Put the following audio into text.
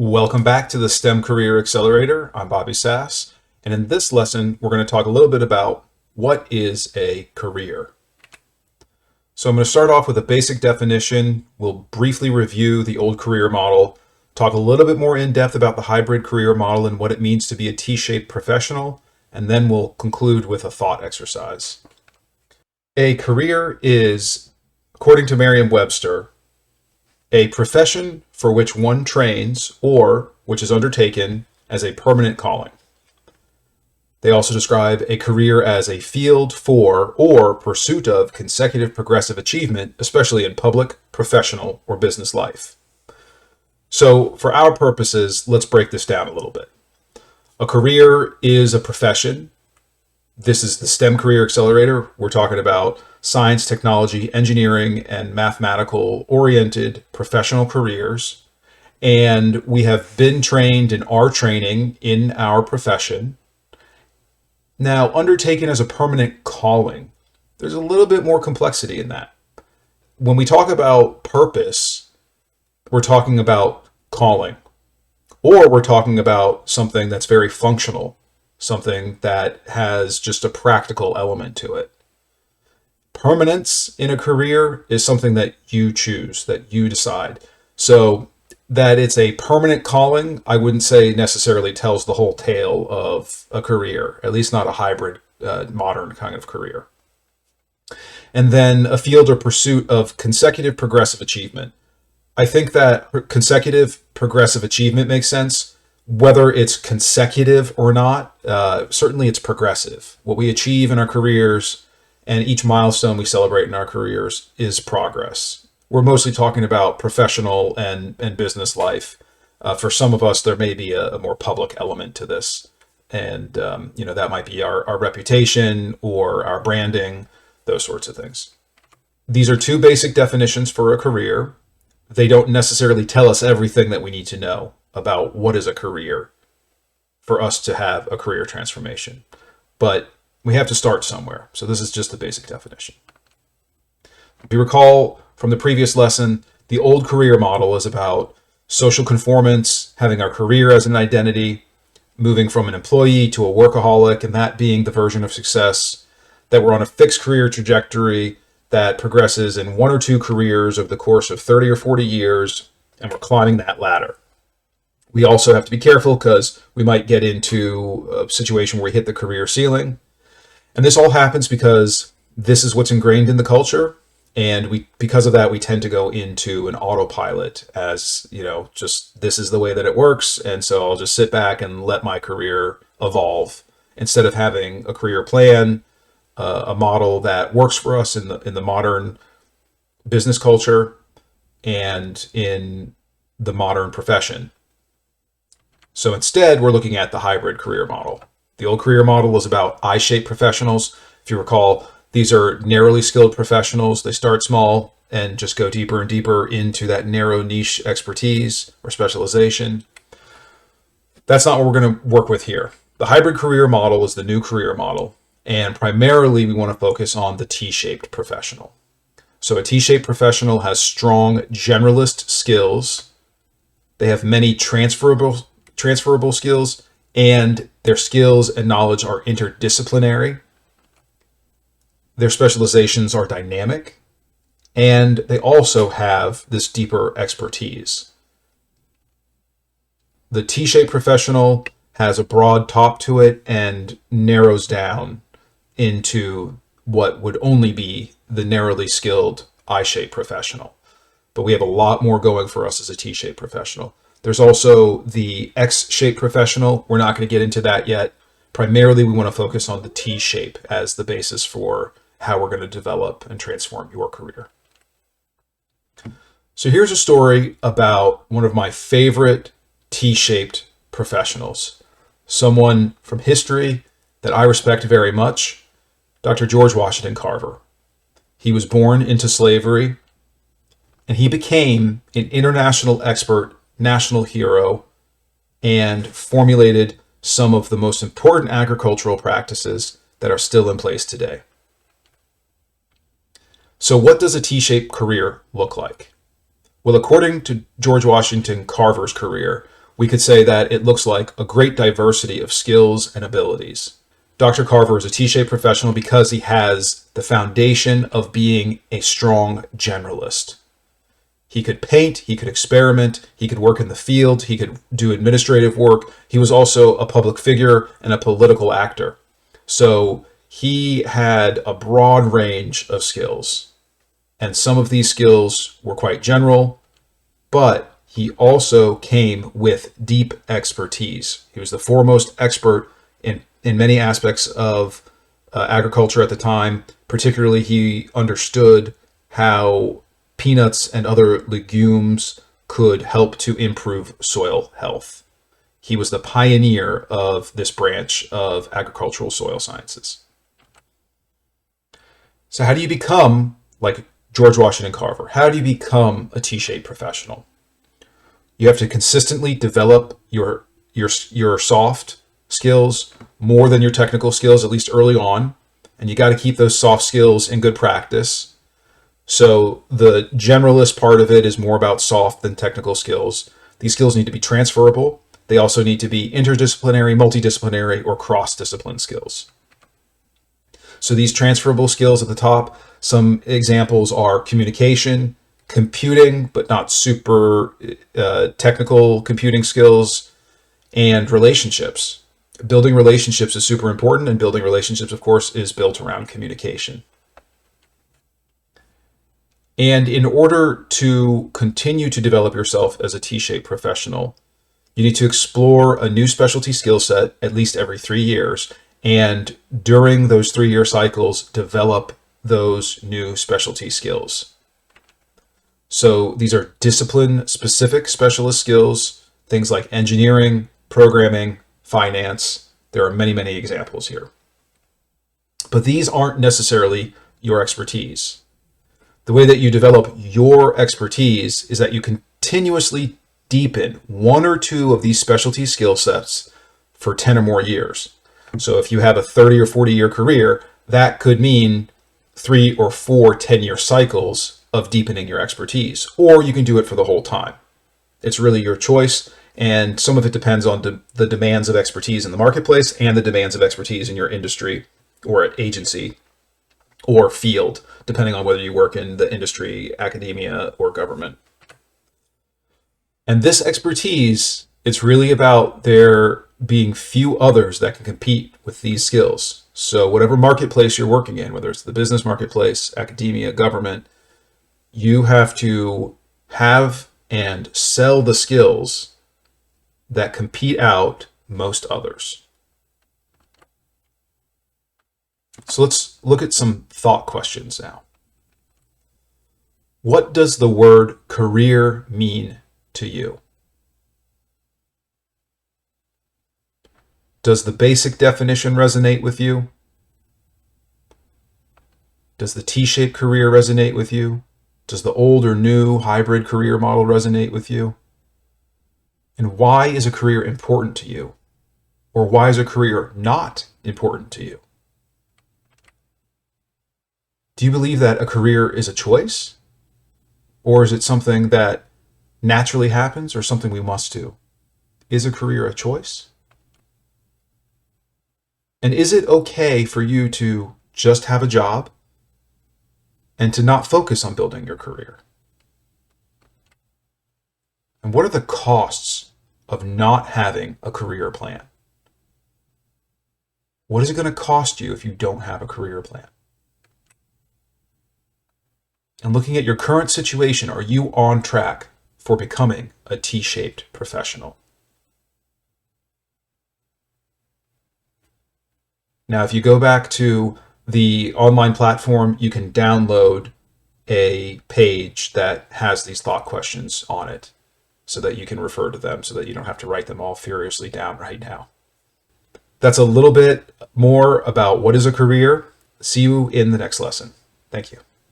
Welcome back to the STEM Career Accelerator. I'm Bobby Sass, and in this lesson, we're going to talk a little bit about what is a career. So I'm going to start off with a basic definition. We'll briefly review the old career model, talk a little bit more in depth about the hybrid career model and what it means to be a T-shaped professional, and then we'll conclude with a thought exercise. A career is, according to Merriam-Webster, a profession for which one trains or which is undertaken as a permanent calling. They also describe a career as a field for or pursuit of consecutive progressive achievement, especially in public, professional, or business life. So for our purposes, let's break this down a little bit. A career is a profession. This is the STEM Career Accelerator. We're talking about science, technology, engineering, and mathematical-oriented professional careers. And we have been trained and are training in our profession. Now, undertaken as a permanent calling, there's a little bit more complexity in that. When we talk about purpose, we're talking about calling, or we're talking about something that's very functional, something that has just a practical element to it. Permanence in a career is something that you choose, that you decide. So that it's a permanent calling, I wouldn't say necessarily tells the whole tale of a career, at least not a hybrid, modern kind of career. And then a field or pursuit of consecutive progressive achievement. I think that consecutive progressive achievement makes sense. Whether it's consecutive or not, certainly it's progressive. What we achieve in our careers and each milestone we celebrate in our careers is progress. We're mostly talking about professional and business life. For some of us, there may be a more public element to this. And, that might be our reputation or our branding, those sorts of things. These are two basic definitions for a career. They don't necessarily tell us everything that we need to know about what is a career for us to have a career transformation. But we have to start somewhere. So this is just the basic definition. If you recall from the previous lesson, the old career model is about social conformance, having our career as an identity, moving from an employee to a workaholic, and that being the version of success, that we're on a fixed career trajectory that progresses in one or two careers over the course of 30 or 40 years, and we're climbing that ladder. We also have to be careful because we might get into a situation where we hit the career ceiling. And this all happens because this is what's ingrained in the culture. And because of that, we tend to go into an autopilot as, just this is the way that it works. And so I'll just sit back and let my career evolve instead of having a career plan, a model that works for us in the modern business culture and in the modern profession. So instead, we're looking at the hybrid career model. The old career model was about I-shaped professionals. If you recall, these are narrowly skilled professionals. They start small and just go deeper and deeper into that narrow niche expertise or specialization. That's not what we're going to work with here. The hybrid career model is the new career model. And primarily, we want to focus on the T-shaped professional. So a T-shaped professional has strong generalist skills. They have many transferable skills, and their skills and knowledge are interdisciplinary. Their specializations are dynamic, and they also have this deeper expertise. The T-shaped professional has a broad top to it and narrows down into what would only be the narrowly skilled I-shaped professional. But we have a lot more going for us as a T-shaped professional. There's also the X-shaped professional. We're not going to get into that yet. Primarily, we want to focus on the T-shape as the basis for how we're going to develop and transform your career. So here's a story about one of my favorite T-shaped professionals, someone from history that I respect very much, Dr. George Washington Carver. He was born into slavery, and he became an international expert, national hero, and formulated some of the most important agricultural practices that are still in place today. So what does a T-shaped career look like? Well, according to George Washington Carver's career, we could say that it looks like a great diversity of skills and abilities. Dr. Carver is a T-shaped professional because he has the foundation of being a strong generalist. He could paint, he could experiment, he could work in the field, he could do administrative work. He was also a public figure and a political actor. So he had a broad range of skills. And some of these skills were quite general, but he also came with deep expertise. He was the foremost expert in many aspects of agriculture at the time. Particularly, he understood how peanuts and other legumes could help to improve soil health. He was the pioneer of this branch of agricultural soil sciences. So how do you become like George Washington Carver? How do you become a T-shaped professional? You have to consistently develop your soft skills more than your technical skills, at least early on. And you got to keep those soft skills in good practice. So the generalist part of it is more about soft than technical skills. These skills need to be transferable. They also need to be interdisciplinary, multidisciplinary, or cross-discipline skills. So these transferable skills at the top, some examples are communication, computing, but not super technical computing skills, and relationships. Building relationships is super important, and building relationships, of course, is built around communication. And in order to continue to develop yourself as a T-shaped professional, you need to explore a new specialty skill set at least every 3 years. And during those 3-year cycles, develop those new specialty skills. So these are discipline-specific specialist skills, things like engineering, programming, finance. There are many, many examples here. But these aren't necessarily your expertise. The way that you develop your expertise is that you continuously deepen 1 or 2 of these specialty skill sets for 10 or more years. So if you have a 30 or 40-year career, that could mean 3 or 4 10-year cycles of deepening your expertise, or you can do it for the whole time. It's really your choice, and some of it depends on the demands of expertise in the marketplace and the demands of expertise in your industry or agency or field, depending on whether you work in the industry, academia, or government. And this expertise, it's really about there being few others that can compete with these skills. So whatever marketplace you're working in, whether it's the business marketplace, academia, government, you have to have and sell the skills that compete out most others. So let's look at some thought questions now. What does the word career mean to you? Does the basic definition resonate with you? Does the T-shaped career resonate with you? Does the old or new hybrid career model resonate with you? And why is a career important to you? Or why is a career not important to you? Do you believe that a career is a choice? Or is it something that naturally happens or something we must do? Is a career a choice? And is it okay for you to just have a job and to not focus on building your career? And what are the costs of not having a career plan? What is it going to cost you if you don't have a career plan? And looking at your current situation, are you on track for becoming a T-shaped professional? Now, if you go back to the online platform, you can download a page that has these thought questions on it so that you can refer to them so that you don't have to write them all furiously down right now. That's a little bit more about what is a career. See you in the next lesson. Thank you.